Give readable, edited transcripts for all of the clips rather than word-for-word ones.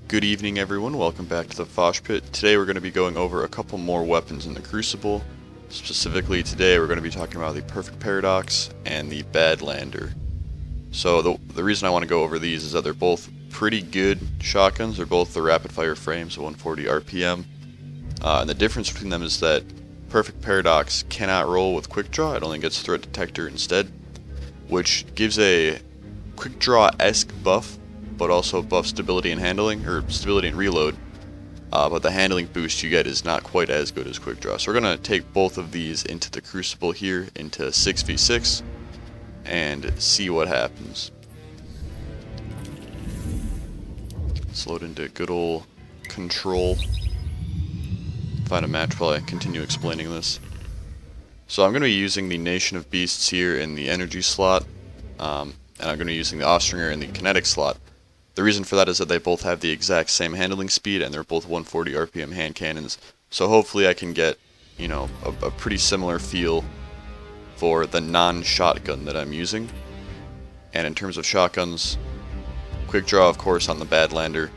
Good evening everyone, welcome back to the Fosh Pit. Today we're going to be going over a couple more weapons in the Crucible. Specifically today we're going to be talking about the Perfect Paradox and the Badlander. So the reason I want to go over these is that they're both pretty good shotguns. They're both the rapid fire frames, 140 RPM. And the difference between them is that Perfect Paradox cannot roll with Quickdraw, it only gets Threat Detector instead, which gives a Quickdraw-esque buff, but also buff stability and handling, or stability and reload. But the handling boost you get is not quite as good as Quickdraw. So we're going to take both of these into the Crucible here, into 6v6, and see what happens. Let's load into good old control. Find a match while I continue explaining this. So I'm going to be using the Nation of Beasts here in the energy slot, and I'm going to be using the Austringer in the kinetic slot. The reason for that is that they both have the exact same handling speed and they're both 140 RPM hand cannons. So hopefully I can get, you know, a pretty similar feel for the non-shotgun that I'm using. And in terms of shotguns, Quickdraw of course on the Badlander.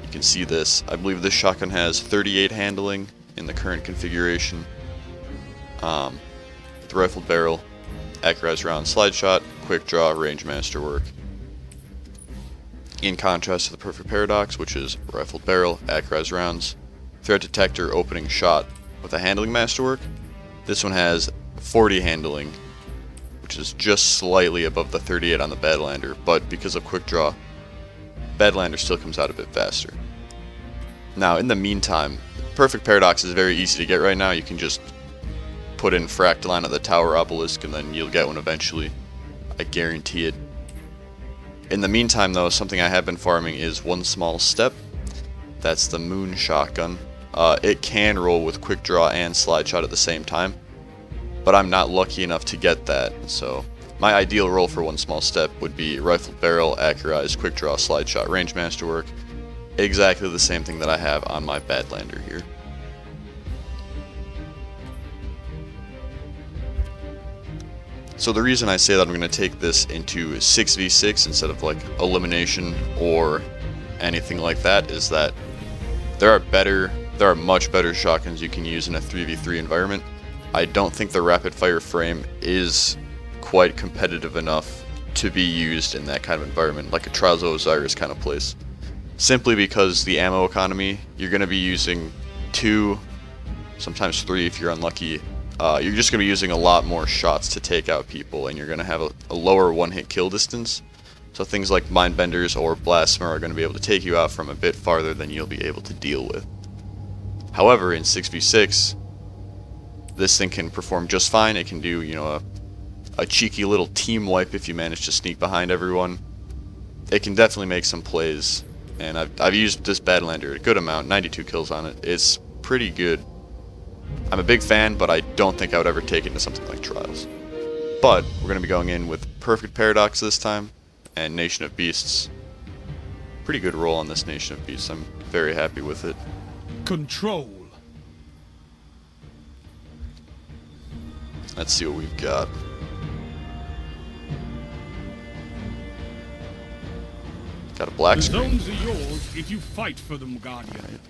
You can see this. I believe this shotgun has 38 handling in the current configuration. The rifled barrel, accurized round slide shot, Quickdraw, range masterwork. In contrast to the Perfect Paradox, which is rifled barrel, accurized rounds, threat detector, opening shot with a handling masterwork. This one has 40 handling, which is just slightly above the 38 on the Badlander, but because of Quickdraw, Badlander still comes out a bit faster. Now, in the meantime, Perfect Paradox is very easy to get right now. You can just put in Fractaline at the Tower Obelisk and then you'll get one eventually. I guarantee it. In the meantime though, something I have been farming is One Small Step. That's the Moon Shotgun. It can roll with Quickdraw and Slide Shot at the same time, but I'm not lucky enough to get that, so my ideal roll for One Small Step would be Rifled Barrel, Accurized, Quickdraw, Slide Shot, Range Masterwork. Exactly the same thing that I have on my Badlander here. So the reason I say that I'm going to take this into 6v6 instead of like elimination or anything like that is that there are much better shotguns you can use in a 3v3 environment. I don't think the rapid fire frame is quite competitive enough to be used in that kind of environment, like a Trials of Osiris kind of place. Simply because the ammo economy, you're going to be using 2, sometimes 3 if you're unlucky. You're just going to be using a lot more shots to take out people, and you're going to have a lower one-hit kill distance. So things like Mindbenders or Blasphemers are going to be able to take you out from a bit farther than you'll be able to deal with. However, in 6v6, this thing can perform just fine. It can do, you know, a cheeky little team wipe if you manage to sneak behind everyone. It can definitely make some plays, and I've used this Badlander a good amount, 92 kills on it. It's pretty good. I'm a big fan, but I don't think I would ever take it into something like Trials. But we're going to be going in with Perfect Paradox this time, and Nation of Beasts. Pretty good roll on this Nation of Beasts. I'm very happy with it. Control. Let's see what we've got. Got a black screen. The zones are yours if you fight for them, Guardian.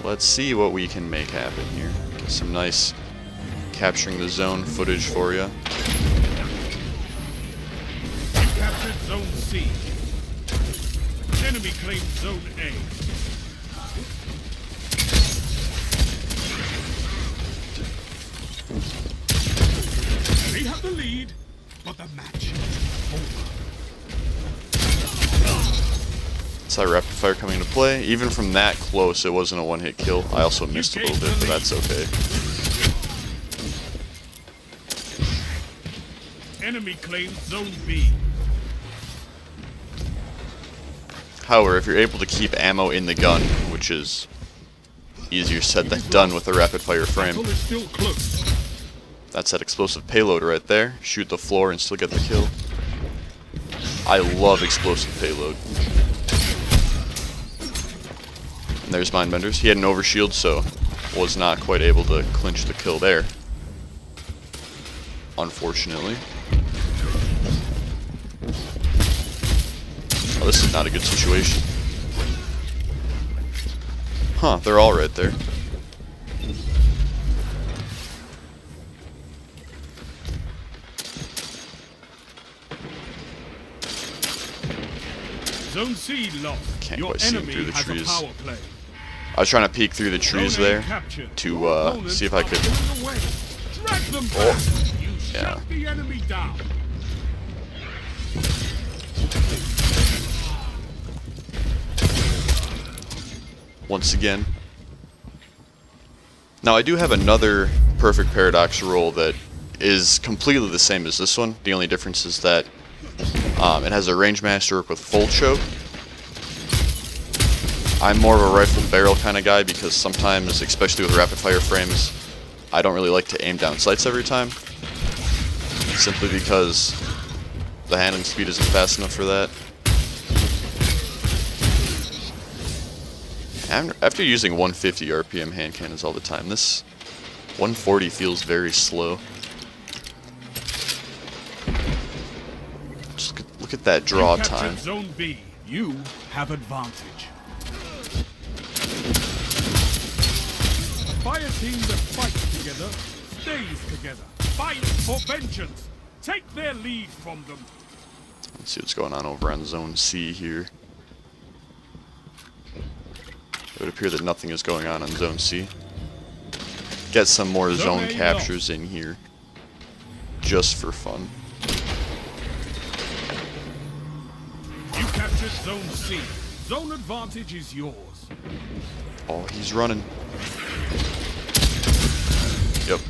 Let's see what we can make happen here. Get some nice capturing the zone footage for you. You captured Zone C. Enemy claims Zone A. They have the lead, but the match is over. Saw rapid fire coming into play. Even from that close, it wasn't a one-hit kill. I also missed a little bit, but that's okay. Enemy claims Zone B. However, if you're able to keep ammo in the gun, which is easier said than done with a rapid fire frame, Battle is still close. that's that explosive payload right there. Shoot the floor and still get the kill. I love explosive payload. And there's Mindbenders. He had an overshield, so was not quite able to clinch the kill there, unfortunately. Oh, this is not a good situation. Huh, they're all right there. Zone C lost. Can't Your quite see enemy through the has trees. a power play. I was trying to peek through the trees Zone A there captured. to Your opponents see if I are could. pulling away. Drag them back. Oh, You yeah. shut the enemy down. Once again. Now I do have another perfect paradox roll that is completely the same as this one. The only difference is that it has a range masterwork with full choke. I'm more of a rifle barrel kind of guy because sometimes, especially with rapid fire frames, I don't really like to aim down sights every time. Simply because the handling speed isn't fast enough for that. After using 150 RPM hand cannons all the time, this 140 feels very slow. Just look at that draw time. Zone B. You have advantage. A fire team that fights together stays together. Fight for vengeance. Take their lead from them. Let's see what's going on over on Zone C here. It would appear that nothing is going on Zone C. Get some more zone captures in here, just for fun. You captured Zone C. Zone advantage is yours. Oh, he's running. Yep.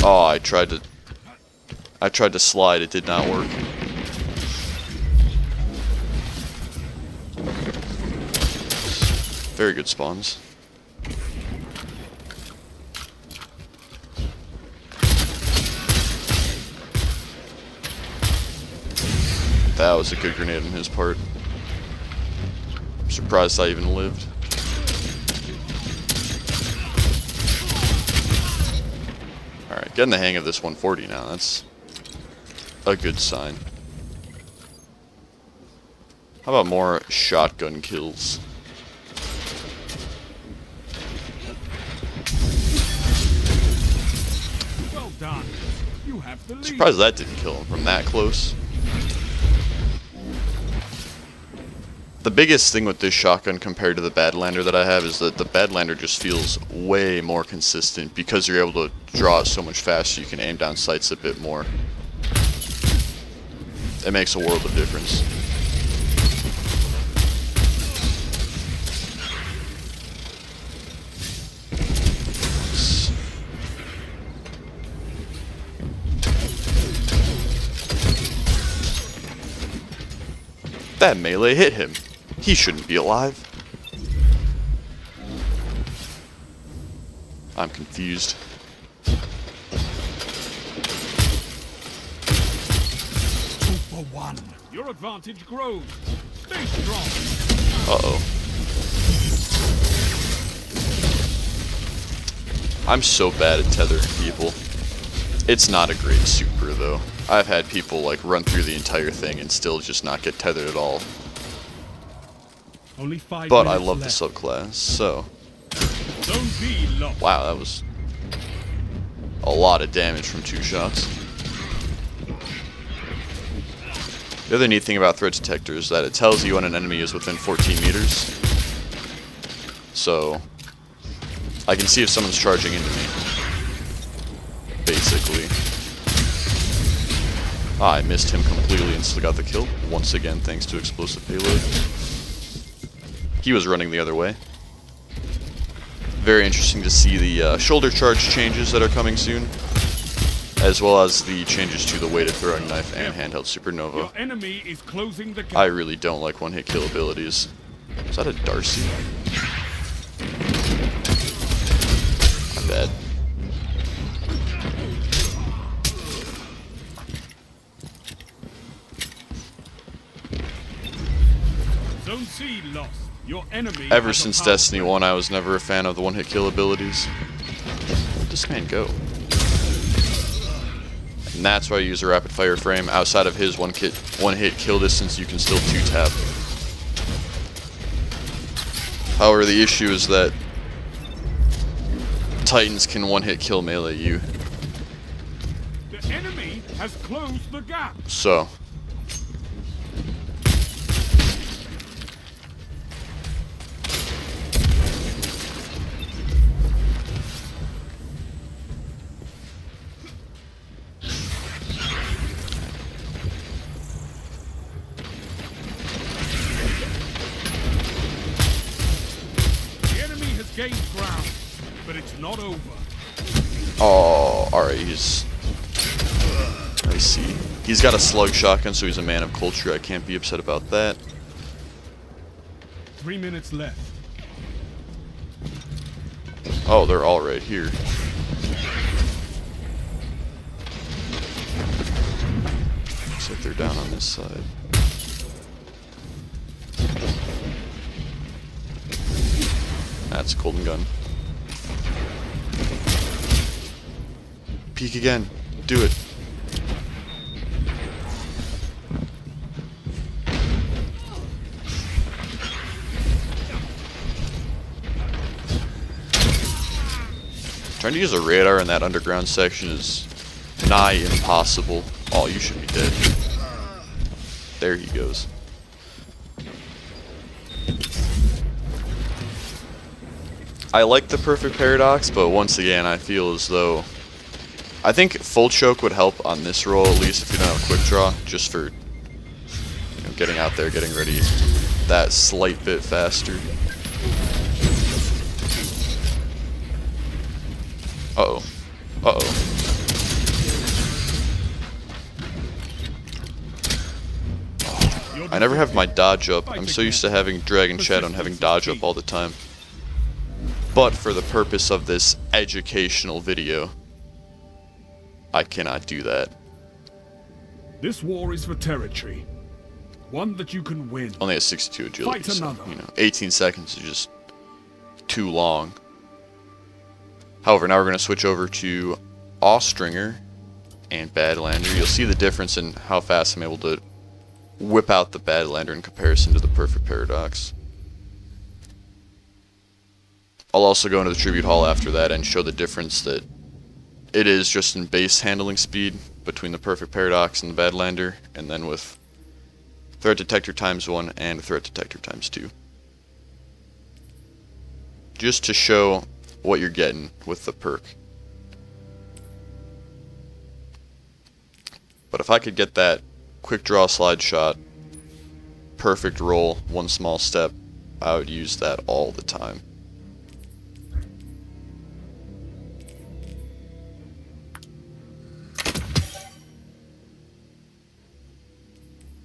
Oh, I tried to slide. It did not work. Very good spawns. That was a good grenade on his part. I'm surprised I even lived. Alright, getting the hang of this 140 now. That's a good sign. How about more shotgun kills? Well done. You have the lead. Surprised that didn't kill him from that close. The biggest thing with this shotgun compared to the Badlander that I have is that the Badlander just feels way more consistent because you're able to draw it so much faster. You can aim down sights a bit more. It makes a world of difference. That melee hit him. He shouldn't be alive. I'm confused. 2 for 1. Your advantage grows. Stay strong. Uh-oh. I'm so bad at tethering people. It's not a great super, though. I've had people, like, run through the entire thing and still just not get tethered at all. Only 5 But I minutes love the left. subclass, so... Zone B lost. Wow, that was a lot of damage from 2 shots. The other neat thing about Threat Detector is that it tells you when an enemy is within 14 meters. So, I can see if someone's charging into me. Basically. Ah, I missed him completely and still got the kill. Once again, thanks to explosive payload. He was running the other way. Very interesting to see the shoulder charge changes that are coming soon, as well as the changes to the weighted throwing knife and handheld supernova. Your enemy is closing the gap. I really don't like one-hit kill abilities. Is that a Darcy? My bad. Zone C lost. Your enemy Ever has a since power Destiny play. 1, I was never a fan of the one-hit kill abilities. Where'd this man go? And that's why I use a rapid fire frame. Outside of his one-hit kill distance, you can still 2-tap However, the issue is that Titans can one-hit kill melee you. The enemy has closed the gap. So. Gained ground, but it's not over. Oh, alright, I see. He's got a slug shotgun, so he's a man of culture. I can't be upset about that. 3 minutes left. Oh, they're all right here. Looks like they're down on this side. That's a golden gun. Peek again. Do it. Trying to use a radar in that underground section is nigh impossible. Oh, you should be dead. There he goes. I like the perfect paradox, but once again, I feel as though I think full choke would help on this roll, at least if you don't have a quick draw, just for getting out there, getting ready that slight bit faster. Uh-oh. Uh-oh. I never have my dodge up. I'm so used to having Dragon Shadow and having dodge up all the time. But for the purpose of this educational video, I cannot do that. This war is for territory. One that you can win. Only has 62 agility, Fight another. so, 18 seconds is just too long. However, now we're going to switch over to Austringer and Badlander. You'll see the difference in how fast I'm able to whip out the Badlander in comparison to the perfect paradox. I'll also go into the Tribute Hall after that and show the difference that it is just in base handling speed between the perfect paradox and the Badlander, and then with Threat Detector ×1 and Threat Detector ×2. Just to show what you're getting with the perk. But if I could get that quick draw slide shot, perfect roll, one small step, I would use that all the time.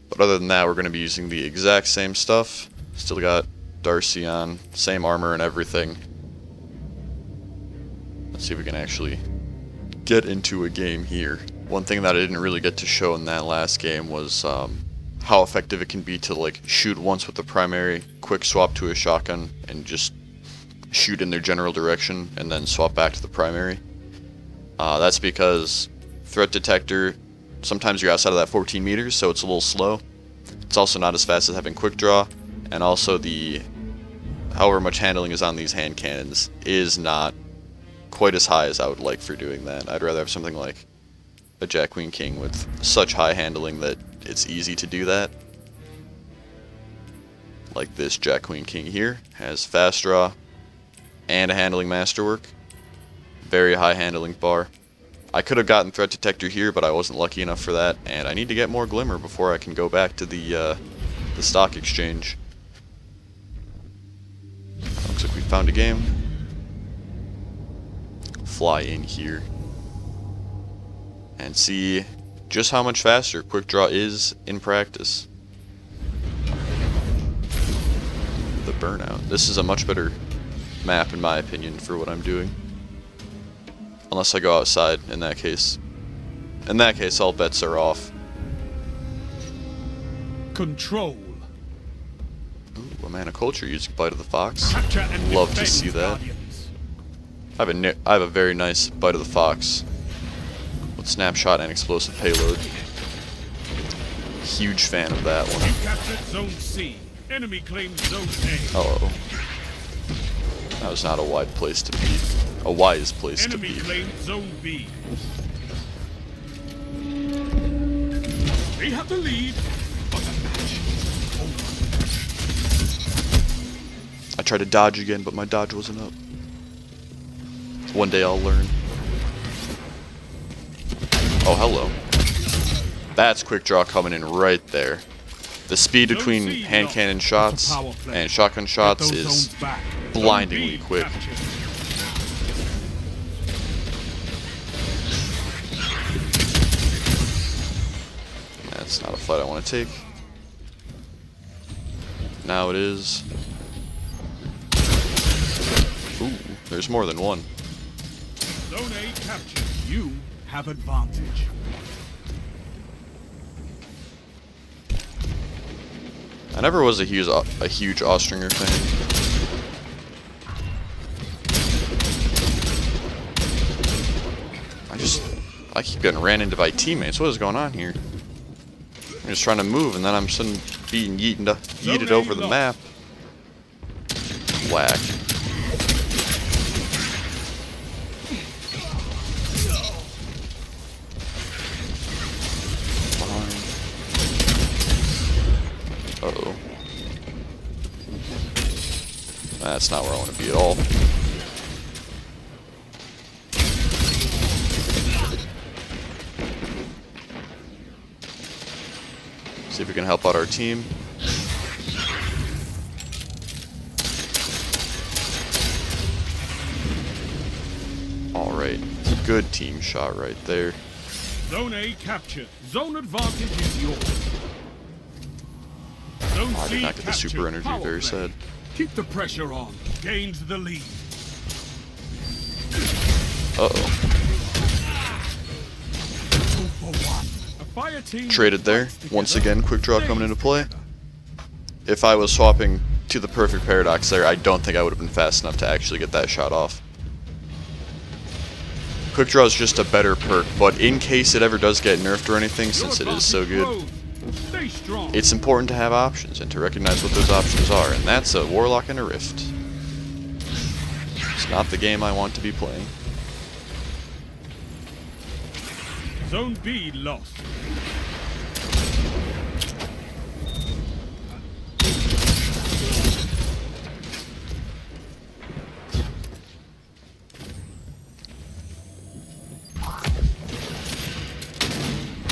But other than that, we're going to be using the exact same stuff. Still got Darcy on, same armor and everything. Let's see if we can actually get into a game here. One thing that I didn't really get to show in that last game was how effective it can be to like shoot once with the primary, quick swap to a shotgun, and just shoot in their general direction, and then swap back to the primary. That's because Threat Detector, sometimes you're outside of that 14 meters, so it's a little slow. It's also not as fast as having quick draw, and also the however much handling is on these hand cannons is not quite as high as I would like for doing that. I'd rather have something like a Jack Queen King with such high handling that it's easy to do that. Like this Jack Queen King here has fast draw and a handling masterwork. Very high handling bar. I could have gotten Threat Detector here, but I wasn't lucky enough for that, and I need to get more Glimmer before I can go back to the stock exchange. Looks like we found a game. Fly in here and see just how much faster Quick Draw is in practice. The Burnout. This is a much better map in my opinion for what I'm doing. Unless I go outside, in that case. In that case, all bets are Control. Ooh, a man of culture using Bite of the Fox. Capture and Love to defend see that. Guardians. I have a very nice Bite of the Fox with snapshot and explosive payload. Huge fan of that one. You captured Zone C. Enemy claims Zone A. Uh-oh. That was not a wide place to be. A wise place to Enemy be. claimed Zone B. They have the lead, but the match is over. I tried to dodge again, but my dodge wasn't up. One day I'll learn. Oh, hello. That's quick draw coming in right there. The speed between hand cannon shots and shotgun shots is blindingly quick. That's not a fight I want to take. Now it is. Ooh, there's more than one. Zone A captured. You have advantage. I never was a huge Austringer fan. I keep getting ran into by teammates. What is going on here? I'm just trying to move, and then I'm suddenly being yeeted over the map. Whack. Uh-oh. That's not where I want to be at all. See if we can help out our team. Alright, good team shot right there. Zone A captured. Zone advantage is yours. Zone Oh, I did not get the C super energy, power very play. sad. Keep the pressure on. Gains the lead. Uh-oh. 2 for 1. A fire team Traded there. fights Once together, again, quick draw stays coming into play. together. If I was swapping to the perfect paradox there, I don't think I would have been fast enough to actually get that shot off. Quick draw is just a better perk, but in case it ever does get nerfed or anything, since it is so good, Stay strong. it's important to have options and to recognize what those options are, and that's a Warlock and a Rift. It's not the game I want to be playing. Zone B lost.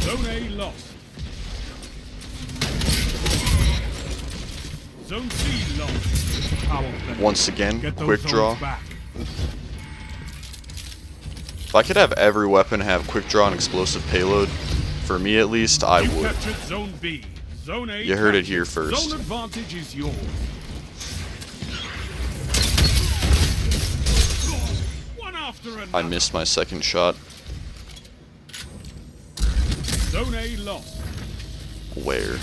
Zone A lost. Zone C lost. Power play. Once again, Get those quick zones draw. back. If I could have every weapon have quick draw and explosive payload, for me at least, I You would. captured Zone B. Zone A You heard it captured. here first. Zone advantage is yours. One after another. I missed my second shot. Zone A lost. Where?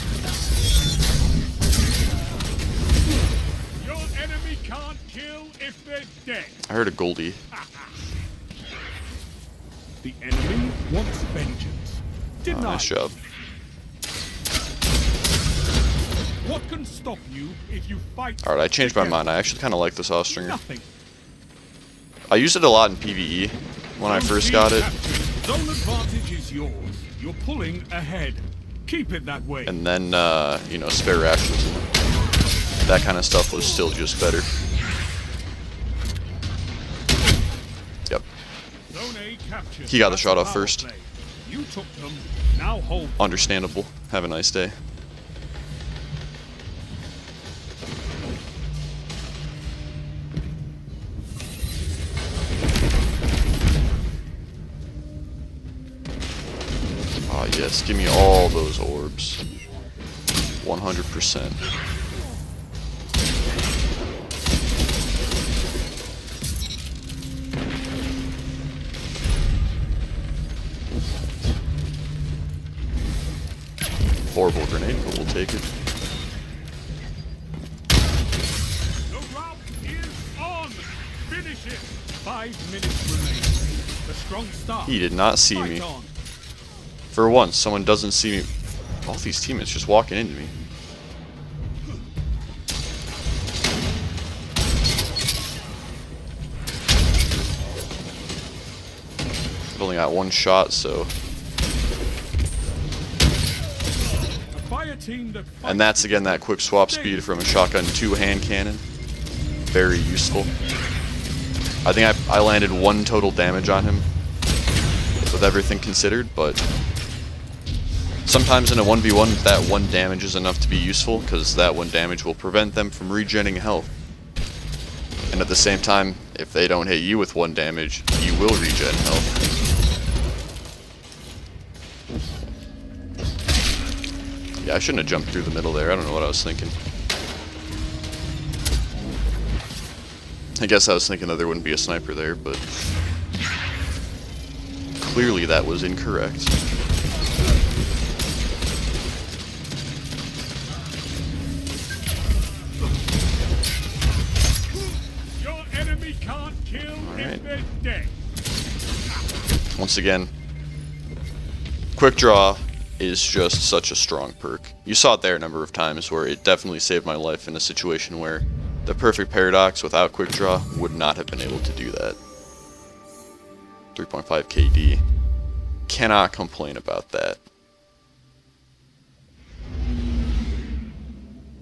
Your enemy can't kill if they're dead. I heard a Goldie. The enemy wants vengeance. Denied. Nice job. What can stop you if you fight? Alright, I changed my together? mind. I actually kind of like this Austringer. Nothing. I used it a lot in PvE when I first got it, Zone advantage is yours. You're pulling ahead. Keep it that way. and then, you know, spare rations and that kind of stuff was still just better. Yep. Zone A captured. He got the That's shot off power first. play. You took them. Now hold. Understandable. Have a nice day. Ah, yes, give me all those orbs. 100%. Horrible grenade, but we'll take it. The route is on. Finish it. 5 minutes remain. A strong start. He did not see Fight me. on. For once, someone doesn't see me. All these teammates just walking into me. only got one shot, so. A fire team that And that's again that quick swap speed from a shotgun to hand cannon. Very useful. I think I landed 1 total damage on him with everything considered, but sometimes in a 1v1 that 1 damage is enough to be useful, because that 1 damage will prevent them from regenning health. And at the same time, if they don't hit you with 1 damage, you will regen health. Yeah, I shouldn't have jumped through the middle there. I don't know what I was thinking. I guess I was thinking that there wouldn't be a sniper there, but clearly that was incorrect. your enemy can't kill if they're dead. Once again, Quickdraw is just such a strong perk. You saw it there a number of times where it definitely saved my life in a situation where the perfect paradox without Quickdraw would not have been able to do that. 3.5 KD. Cannot complain about that.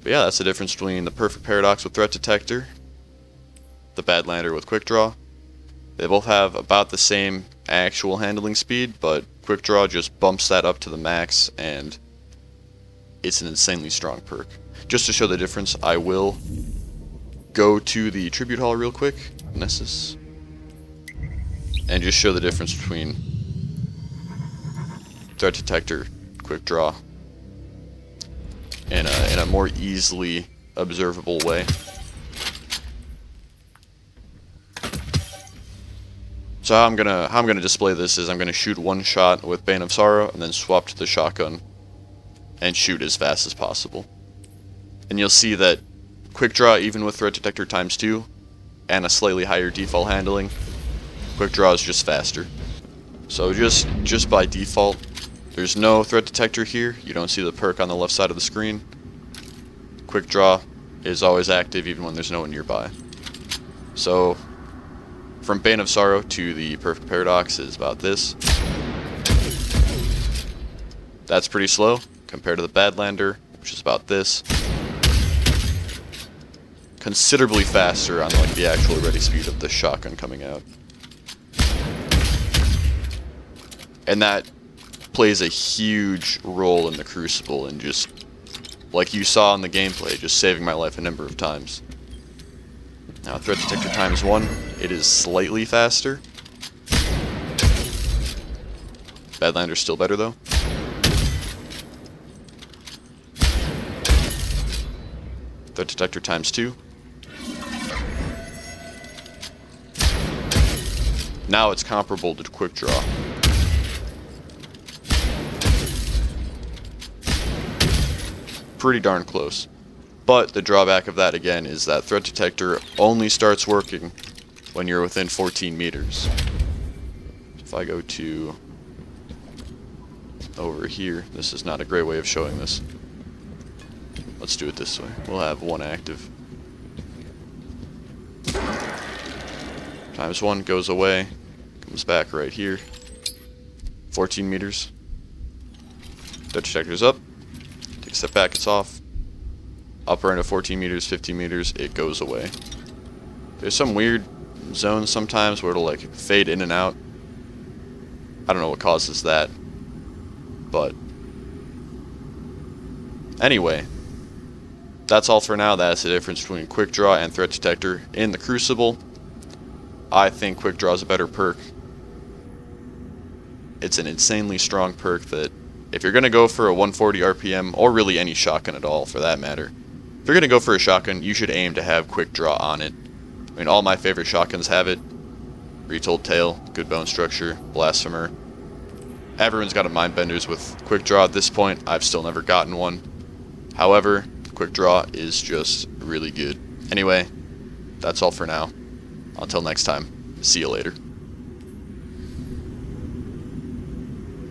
But yeah, that's the difference between the perfect paradox with Threat Detector, the Badlander with Quickdraw. They both have about the same actual handling speed, but Quickdraw just bumps that up to the max, and it's an insanely strong perk. Just to show the difference, I will go to the Tribute Hall real quick, Nessus, and just show the difference between Threat Detector, Quickdraw, in a more easily observable way. So how I'm gonna display this is I'm gonna shoot 1 shot with Bane of Sorrow and then swap to the shotgun and shoot as fast as possible. And you'll see that Quickdraw, even with Threat Detector ×2 and a slightly higher default handling, Quickdraw is just faster. So just by default, there's no Threat Detector here. You don't see the perk on the left side of the screen. Quickdraw is always active even when there's no one nearby. So from Bane of Sorrow to the Perfect Paradox is about this. That's pretty slow compared to the Badlander, which is about this. Considerably faster on like the actual ready speed of the shotgun coming out. And that plays a huge role in the Crucible, and just like you saw in the gameplay, just saving my life a number of times. Now, Threat Detector ×1, it is slightly faster. Badlander's still better, though. Threat Detector ×2. Now it's comparable to Quickdraw. Pretty darn close. But the drawback of that, again, is that Threat Detector only starts working when you're within 14 meters. If I go to over here, this is not a great way of showing this. Let's do it this way. We'll have 1 active. ×1 goes away, comes back right here. 14 meters. Threat Detector's up. Take a step back, it's off. Upper end of 14 meters, 15 meters, it goes away. There's some weird zones sometimes where it'll like fade in and out. I don't know what causes that. But anyway, that's all for now. That's the difference between Quickdraw and Threat Detector in the Crucible. I think Quickdraw is a better perk. It's an insanely strong perk that if you're going to go for a 140 RPM, or really any shotgun at all for that matter, if you're going to go for a shotgun, you should aim to have Quickdraw on it. I mean, all my favorite shotguns have it. Retold Tale, Good Bone Structure, Blasphemer. Everyone's got a Mindbenders with Quickdraw at this point. I've still never gotten one. However, Quickdraw is just really good. Anyway, that's all for now. Until next time, see you later.